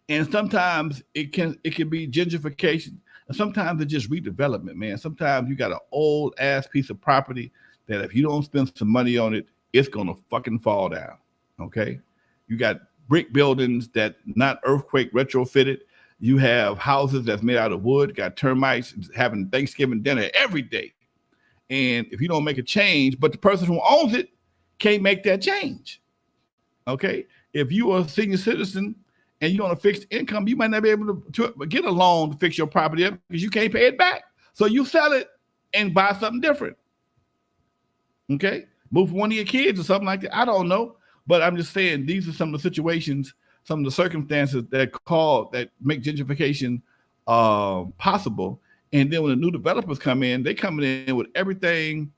And sometimes it can be gentrification, and sometimes it's just redevelopment, man. Sometimes you got an old ass piece of property that if you don't spend some money on it, it's gonna fucking fall down. Okay, you got brick buildings that not earthquake retrofitted. You have houses that's made out of wood, got termites having Thanksgiving dinner every day. And if you don't make a change, but the person who owns it can't make that change. Okay, if you are a senior citizen and you're on a fixed income, you might not be able to get a loan to fix your property up because you can't pay it back. So you sell it and buy something different. Okay, move one of your kids or something like that. I don't know, but I'm just saying these are some of the situations, some of the circumstances that make gentrification possible. And then when the new developers come in, they coming in with everything.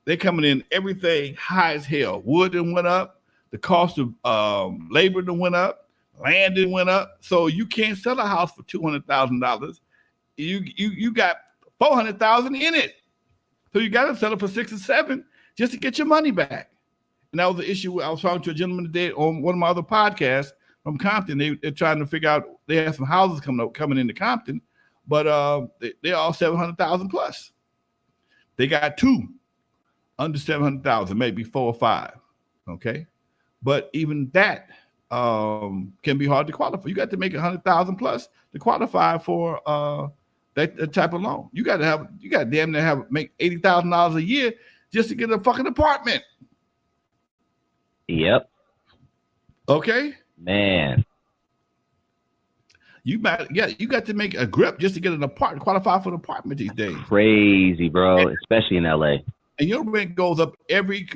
They coming in everything high as hell. Wood done went up. The cost of labor done went up. Land done went up. So you can't sell a house for $200,000. You got $400,000 in it. So you got to sell it for 6 or 7 just to get your money back. And that was the issue. I was talking to a gentleman today on one of my other podcasts from Compton. They're trying to figure out. They have some houses coming into Compton, but they're all 700,000 plus. They got 2 under 700,000, maybe 4 or 5. Okay, but even that can be hard to qualify. You got to make 100,000 plus to qualify for that type of loan. You got damn near make $80,000 a year just to get a fucking apartment. Yep. Okay. Man. You got to make a grip just to get an apartment, qualify for an apartment these days. Crazy, bro, especially in LA. And your rent goes up every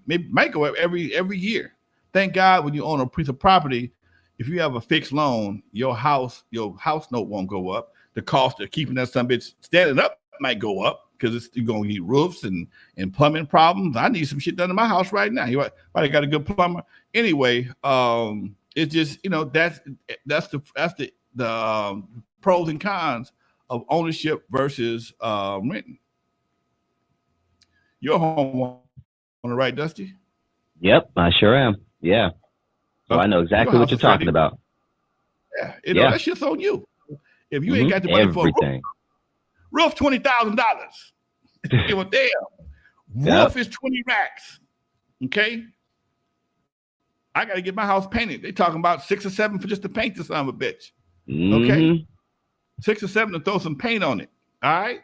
maybe might go up every year. Thank God when you own a piece of property, if you have a fixed loan, your house note won't go up. The cost of keeping that some bitch standing up might go up because you're gonna need roofs and plumbing problems. I need some shit done in my house right now. You probably got a good plumber. Anyway, it's just that's the pros and cons of ownership versus renting. You're a homeowner, right, Dusty? Yep, I sure am. Yeah. So I know exactly what you're talking about. Yeah, that shit's on you. If you ain't got the money everything. For a roof $20,000. Give a damn. Roof is 20 racks. Okay. I got to get my house painted. They talking about 6 or 7 for just to paint this son of a bitch. Okay. 6 or 7 to throw some paint on it. All right.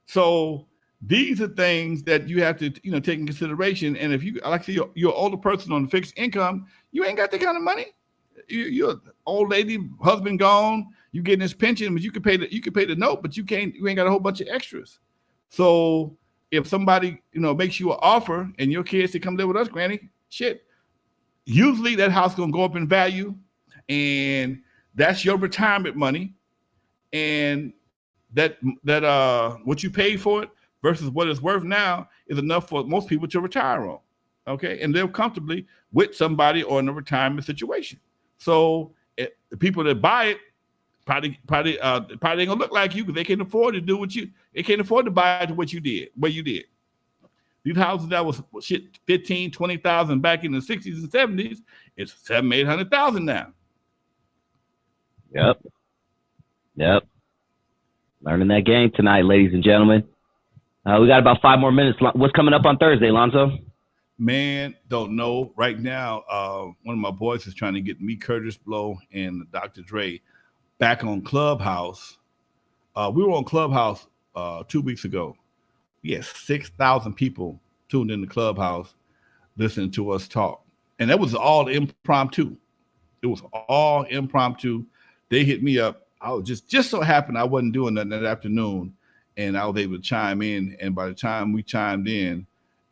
So these are things that you have to, take in consideration. And if you're an older person on a fixed income, you ain't got that kind of money. You're an old lady, husband gone. You getting this pension, but you can pay the note, but you ain't got a whole bunch of extras. So if somebody, makes you an offer and your kids to come live with us, granny, shit, usually that house gonna go up in value, and that's your retirement money, and that what you paid for it versus what it's worth now is enough for most people to retire on. Okay, and live comfortably with somebody or in a retirement situation. So the people that buy it probably ain't gonna look like you because they can't afford to do they can't afford to buy it to what you did. These houses that was shit 15, 20,000 back in the 60s and 70s, it's 700,000, 800,000 now. Yep. Learning that game tonight, ladies and gentlemen. We got about 5 more minutes. What's coming up on Thursday, Lonzo? Man, don't know. Right now, one of my boys is trying to get me, Curtis Blow, and Dr. Dre back on Clubhouse. We were on Clubhouse 2 weeks ago. Yes, 6,000 people tuned in the Clubhouse listening to us talk. And that was all impromptu. It was all impromptu. They hit me up. I was just so happened I wasn't doing nothing that afternoon, and I was able to chime in. And by the time we chimed in,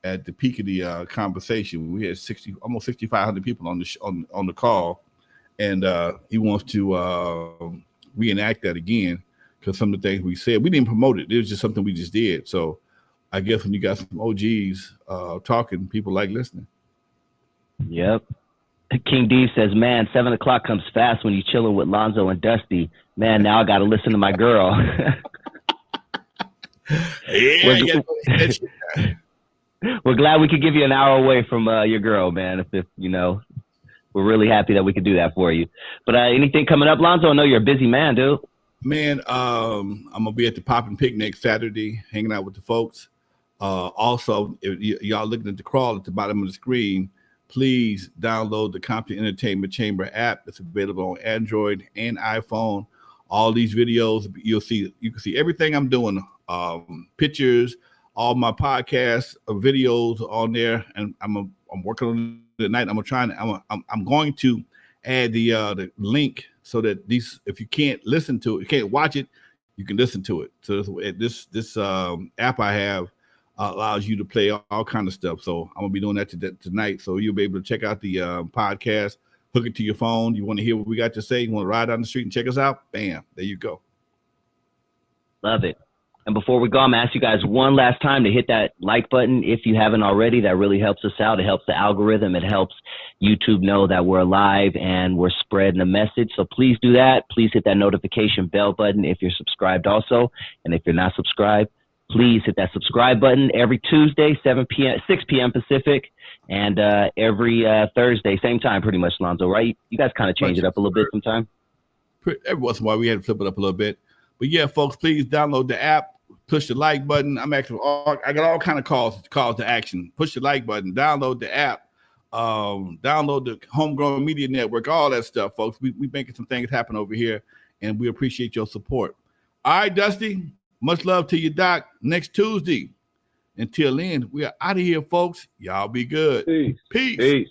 at the peak of the conversation, we had almost 6,500 people on the call, and he wants to reenact that again because some of the things we said, we didn't promote it. It was just something we just did. So I guess when you got some OGs talking, people like listening. Yep. King D says, man, 7 o'clock comes fast when you're chilling with Lonzo and Dusty. Man, now I got to listen to my girl. We're glad we could give you an hour away from your girl, man. If we're really happy that we could do that for you. But anything coming up, Lonzo? I know you're a busy man, dude. Man, I'm gonna be at the Poppin' Picnic Saturday, hanging out with the folks. Also, if y'all looking at the crawl at the bottom of the screen, please download the Compton Entertainment Chamber app. It's available on Android and iPhone. All these videos, you can see everything I'm doing. Pictures, all my podcasts, videos on there, and I'm working on it tonight. I'm going to add the link so that if you can't listen to it, you can't watch it, you can listen to it. So this app I have allows you to play all kind of stuff. So I'm gonna be doing that tonight. So you'll be able to check out the podcast, hook it to your phone. You want to hear what we got to say? You want to ride down the street and check us out? Bam, there you go. Love it. And before we go, I'm going to ask you guys one last time to hit that like button if you haven't already. That really helps us out. It helps the algorithm. It helps YouTube know that we're alive and we're spreading the message. So please do that. Please hit that notification bell button if you're subscribed also. And if you're not subscribed, please hit that subscribe button every Tuesday, 6 p.m. Pacific, and every Thursday, same time pretty much, Lonzo, right? You guys kind of change it up a little bit sometime. Every once in a while, we had to flip it up a little bit. But yeah, folks, please download the app. Push the like button. I got all kind of calls to action. Push the like button. Download the app. download the Homegrown Media Network, all that stuff, folks. We making some things happen over here, and we appreciate your support. All right, Dusty, much love to you, Doc. Next Tuesday. Until then, we are out of here, folks. Y'all be good. Peace. Peace. Peace.